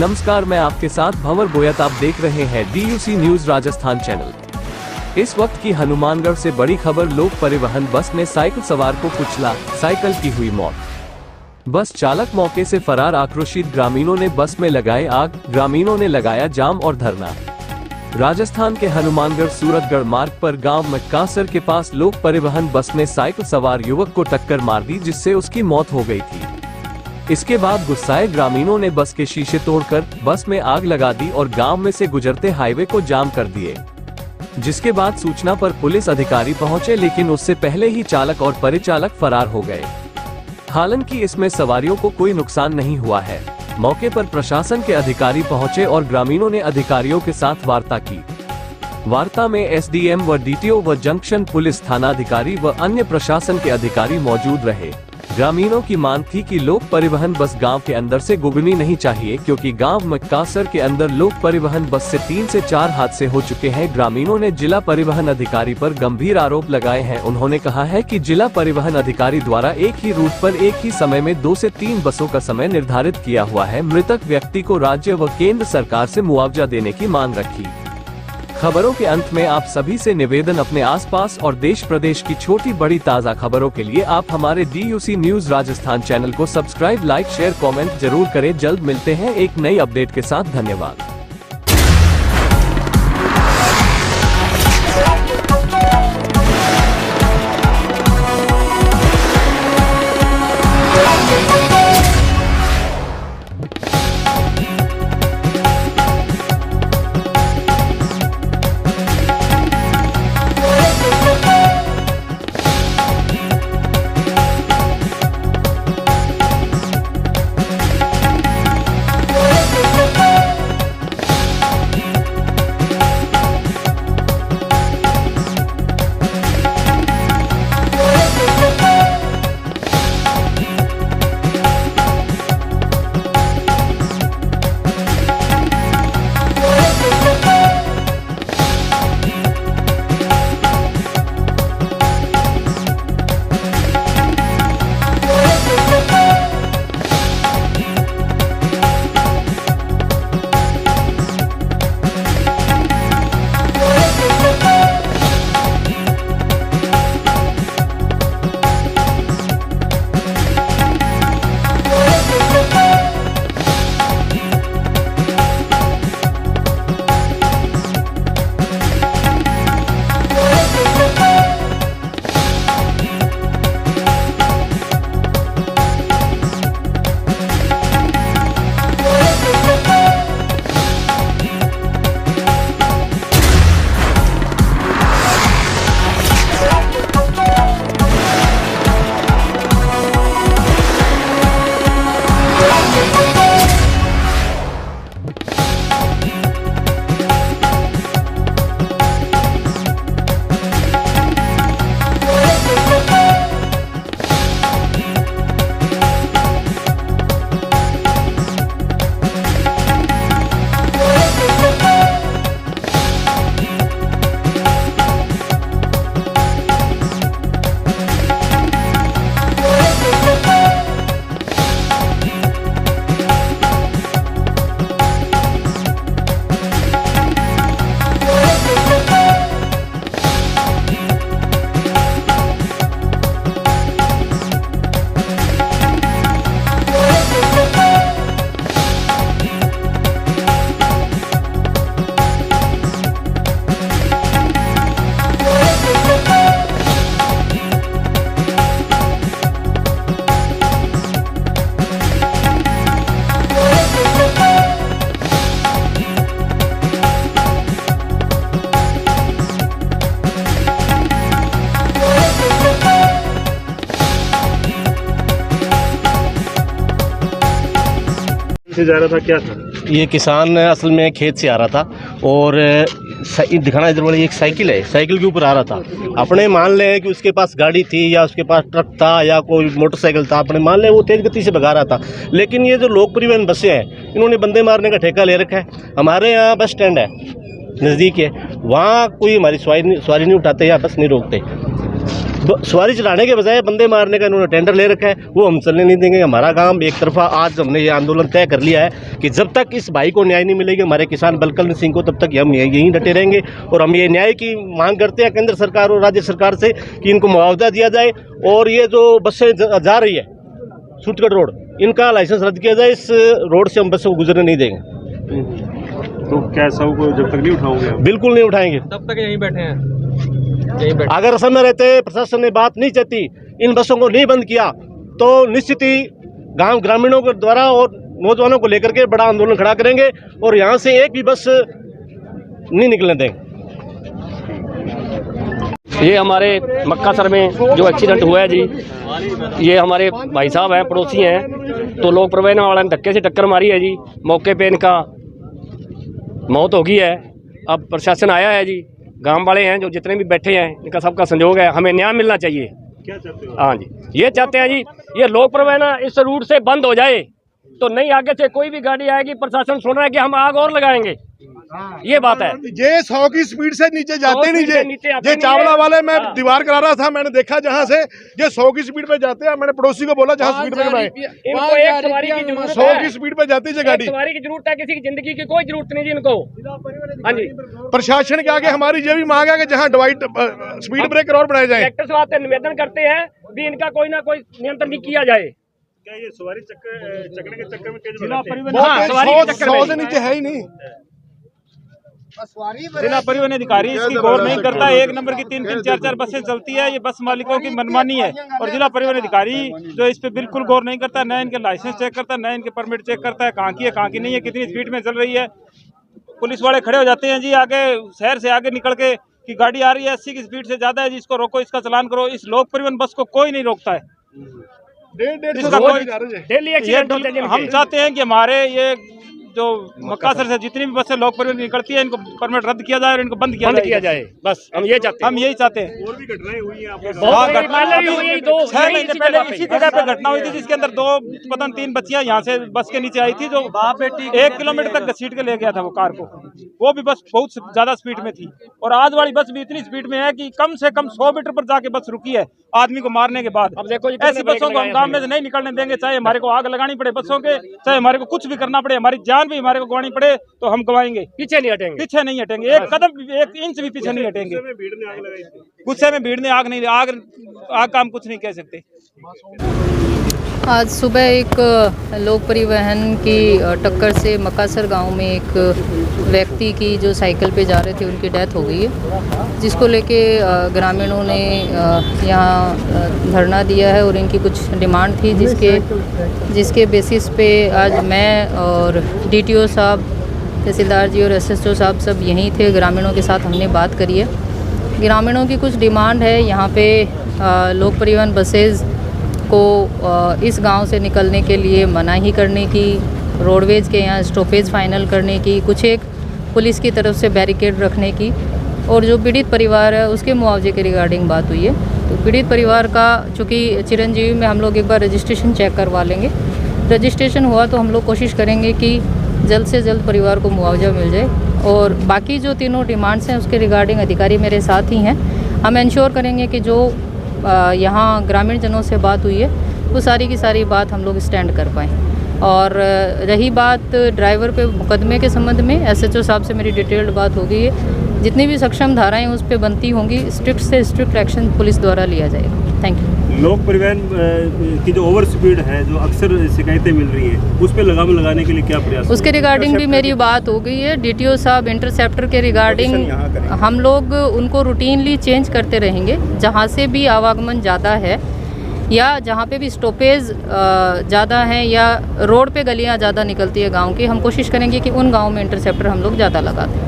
नमस्कार, मैं आपके साथ भंवर बोयत। आप देख रहे हैं DUC न्यूज राजस्थान चैनल। इस वक्त की हनुमानगढ़ से बड़ी खबर। लोक परिवहन बस में साइकिल सवार को कुचला, साइकिल की हुई मौत। बस चालक मौके से फरार। आक्रोशित ग्रामीणों ने बस में लगाए आग, ग्रामीणों ने लगाया जाम और धरना। राजस्थान के हनुमानगढ़ सूरतगढ़ मार्ग पर गांव मटकासर के पास लोक परिवहन बस ने साइकिल सवार युवक को टक्कर मार दी, जिससे उसकी मौत हो गई थी। इसके बाद गुस्साए ग्रामीणों ने बस के शीशे तोड़कर बस में आग लगा दी और गांव में से गुजरते हाईवे को जाम कर दिए। जिसके बाद सूचना पर पुलिस अधिकारी पहुंचे, लेकिन उससे पहले ही चालक और परिचालक फरार हो गए। हालांकि इसमें सवारियों को कोई नुकसान नहीं हुआ है। मौके पर प्रशासन के अधिकारी पहुंचे और ग्रामीणों ने अधिकारियों के साथ वार्ता की। वार्ता में SDM व DTO व जंक्शन पुलिस थानाधिकारी व अन्य प्रशासन के अधिकारी मौजूद रहे। ग्रामीणों की मांग थी कि लोक परिवहन बस गांव के अंदर से गुजरनी नहीं चाहिए, क्योंकि गांव मटकासर के अंदर लोक परिवहन बस से 3 से 4 हादसे हो चुके हैं। ग्रामीणों ने जिला परिवहन अधिकारी पर गंभीर आरोप लगाए हैं। उन्होंने कहा है कि जिला परिवहन अधिकारी द्वारा एक ही रूट पर एक ही समय में 2 से 3 बसों का समय निर्धारित किया हुआ है। मृतक व्यक्ति को राज्य व केंद्र सरकार से मुआवजा देने की मांग रखी। खबरों के अंत में आप सभी से निवेदन, अपने आसपास और देश प्रदेश की छोटी बड़ी ताज़ा खबरों के लिए आप हमारे DUC न्यूज राजस्थान चैनल को सब्सक्राइब, लाइक, शेयर, कमेंट जरूर करें। जल्द मिलते हैं एक नई अपडेट के साथ। धन्यवाद। से जा रहा था, क्या था? ये किसान असल में खेत से आ रहा था और दिखाना इधर वाली एक साइकिल है, साइकिल के ऊपर आ रहा था। अपने मान ले कि उसके पास गाड़ी थी या उसके पास ट्रक था या कोई मोटरसाइकिल था, अपने मान ले वो तेज गति से भगा रहा था। लेकिन ये जो लोक परिवहन बसें हैं, इन्होंने बंदे मारने का ठेका ले रखा है। हमारे यहाँ बस स्टैंड है, नज़दीक है, वहाँ कोई हमारी सवारी नहीं उठाते या बस नहीं रोकते। सवारी चलाने के बजाय बंदे मारने का इन्होंने टेंडर ले रखा है, वो हम चलने नहीं देंगे। हमारा काम एक तरफा आज हमने ये आंदोलन तय कर लिया है कि जब तक इस भाई को न्याय नहीं मिलेगी, हमारे किसान बलकल सिंह को, तब तक हम यहीं डटे रहेंगे। और हम ये न्याय की मांग करते हैं केंद्र सरकार और राज्य सरकार से कि इनको मुआवजा दिया जाए और ये जो बसें जा रही है सूटगढ़ रोड, इनका लाइसेंस रद्द किया जाए। इस रोड से हम बसों को गुजरने नहीं देंगे। तो क्या सब को जब तक नहीं उठाओगे? बिल्कुल नहीं उठाएंगे, तब तक यहीं बैठे हैं। अगर असम में रहते प्रशासन ने बात नहीं चाहती, इन बसों को नहीं बंद किया, तो निश्चित ही गांव ग्रामीणों के द्वारा और नौजवानों को लेकर के बड़ा आंदोलन खड़ा करेंगे और यहाँ से एक भी बस नहीं निकलने देंगे। ये हमारे मक्कासर में जो एक्सीडेंट हुआ है जी, ये हमारे भाई साहब हैं, पड़ोसी हैं, तो लोक परिवहन वाले ने धक्के से टक्कर मारी है जी। मौके पे इनका मौत हो गई है। अब प्रशासन आया है जी, गांव वाले हैं जो जितने भी बैठे हैं, इनका सबका संयोग है। हमें न्याय मिलना चाहिए। क्या चाहते हो? हाँ जी, ये चाहते हैं जी, ये लोक परिवहन इस रूट से बंद हो जाए तो नहीं आगे से कोई भी गाड़ी आएगी, प्रशासन सुन रहा है कि हम आग और लगाएंगे। ये बात है। ये 100 की स्पीड से नीचे जाते नहीं, ये चावला वाले मैं दीवार करा रहा था, मैंने देखा जहाँ से ये 100 की स्पीड पे जाते हैं। मैंने पड़ोसी को बोला जहाँ स्पीड पे इनको एक सवारी की जरूरत है, 100 की स्पीड पे जाती है गाड़ी। सवारी की जरूरत है, किसी की जिंदगी की कोई जरूरत नहीं जी इनको। हाँ जी, प्रशासन के आगे हमारी ये भी मांग है कि जहाँ डिवाइड स्पीड ब्रेकर और बनाए जाए। कलेक्टर साहब से निवेदन करते हैं भी इनका कोई ना कोई नियंत्रण नहीं किया जाए। क्या ये सवारी चक्कर के चक्कर में तेज जिला बढ़ाते हैं? परिवहन हाँ, सवारी के चक्कर में 100 से नीचे है ही नहीं। जिला परिवहन अधिकारी इसकी गौर नहीं करता। एक नंबर की 3-3, 4-4 बसें चलती है, ये बस मालिकों की मनमानी है। और जिला परिवहन अधिकारी जो इस पे बिल्कुल गौर नहीं करता, न इनके लाइसेंस चेक करता, न इनके परमिट चेक करता है, कहाँ की है कहाँ की नहीं है, कितनी स्पीड में चल रही है। पुलिस वाले खड़े हो जाते हैं जी आगे, शहर से आगे निकल के कि गाड़ी आ रही है 80 की स्पीड से ज्यादा है जी, इसको रोको, इसका चालान करो। इस लोक परिवहन बस को कोई नहीं रोकता है। इसका कोई डेली एक्सीडेंट होते हैं। हम चाहते हैं कि हमारे ये जो मक्कासर से जितनी भी बसें लोक परिवहन निकलती है, इनको परमिट रद्द किया जाए और इनको बंद किया जाए। बस हम ये चाहते हैं। हम यही चाहते हैं। और भी घटनाएं हुई हैं आपके बहुत साथ? घटना पहले भी हुई, 6 महीने पहले इसी जगह पे घटना हुई थी, जिसके अंदर 2-3 बच्चियां यहाँ से बस के नीचे आई थी, जो 1 किलोमीटर तक घसीट के ले गया था वो कार को। वो भी बस बहुत ज्यादा स्पीड में थी। और आज वाली बस भी इतनी स्पीड में है कि कम से कम 100 मीटर पर जाके बस रुकी है आदमी को मारने के बाद। अब देखो ऐसी बसों को हम गाँव में से नहीं निकलने देंगे, चाहे हमारे को आग लगानी पड़े बसों के, चाहे हमारे को कुछ भी करना पड़े, हमारी जान भी हमारे को गंवानी पड़े, तो हम गवाएंगे। पीछे नहीं हटेंगे, पीछे नहीं हटेंगे, एक कदम 1 इंच भी पीछे नहीं हटेंगे। गुस्से में भीड़ ने आग लगाई थी। गुस्से में भीड़ ने आग का हम कुछ नहीं कह सकते। आज सुबह एक लोक परिवहन की टक्कर से मक्कासर गांव में एक व्यक्ति की जो साइकिल पे जा रहे थे उनकी डेथ हो गई है, जिसको लेके ग्रामीणों ने यहाँ धरना दिया है और इनकी कुछ डिमांड थी, जिसके बेसिस पे आज मैं और DTO साहब, तहसीलदार जी और SSO साहब सब यहीं थे। ग्रामीणों के साथ हमने बात करी है। ग्रामीणों की कुछ डिमांड है, यहाँ पे लोक परिवहन बसेज़ को इस गांव से निकलने के लिए मनाही करने की, रोडवेज के यहाँ स्टॉपेज फाइनल करने की, कुछ एक पुलिस की तरफ से बैरिकेड रखने की, और जो पीड़ित परिवार है उसके मुआवजे के रिगार्डिंग बात हुई है। तो पीड़ित परिवार का चूँकि चिरंजीवी में हम लोग एक बार रजिस्ट्रेशन चेक करवा लेंगे। रजिस्ट्रेशन हुआ तो हम लोग कोशिश करेंगे कि जल्द से जल्द परिवार को मुआवजा मिल जाए। और बाकी जो तीनों डिमांड्स हैं उसके रिगार्डिंग अधिकारी मेरे साथ ही हैं। हम इंश्योर करेंगे कि जो यहाँ ग्रामीण जनों से बात हुई है वो सारी की सारी बात हम लोग स्टैंड कर पाएँ। और रही बात ड्राइवर पे मुकदमे के संबंध में, SHO साहब से मेरी डिटेल्ड बात हो गई है। जितनी भी सक्षम धाराएं उस पर बनती होंगी, स्ट्रिक्ट से स्ट्रिक्ट एक्शन पुलिस द्वारा लिया जाएगा। Thank you. लोक परिवहन की जो ओवर स्पीड है, जो अक्सर शिकायतें मिल रही हैं, उस पर लगाम लगाने के लिए क्या प्रयास? उसके रिगार्डिंग भी मेरी बात हो गई है। DTO साहब इंटरसेप्टर के रिगार्डिंग हम लोग उनको रूटीनली चेंज करते रहेंगे। जहाँ से भी आवागमन ज़्यादा है या जहाँ पे भी स्टॉपेज ज़्यादा हैं या रोड पे गलियाँ ज़्यादा निकलती है गांव की, हम कोशिश करेंगे कि उन गांव में इंटरसेप्टर हम लोग ज़्यादा लगा दें।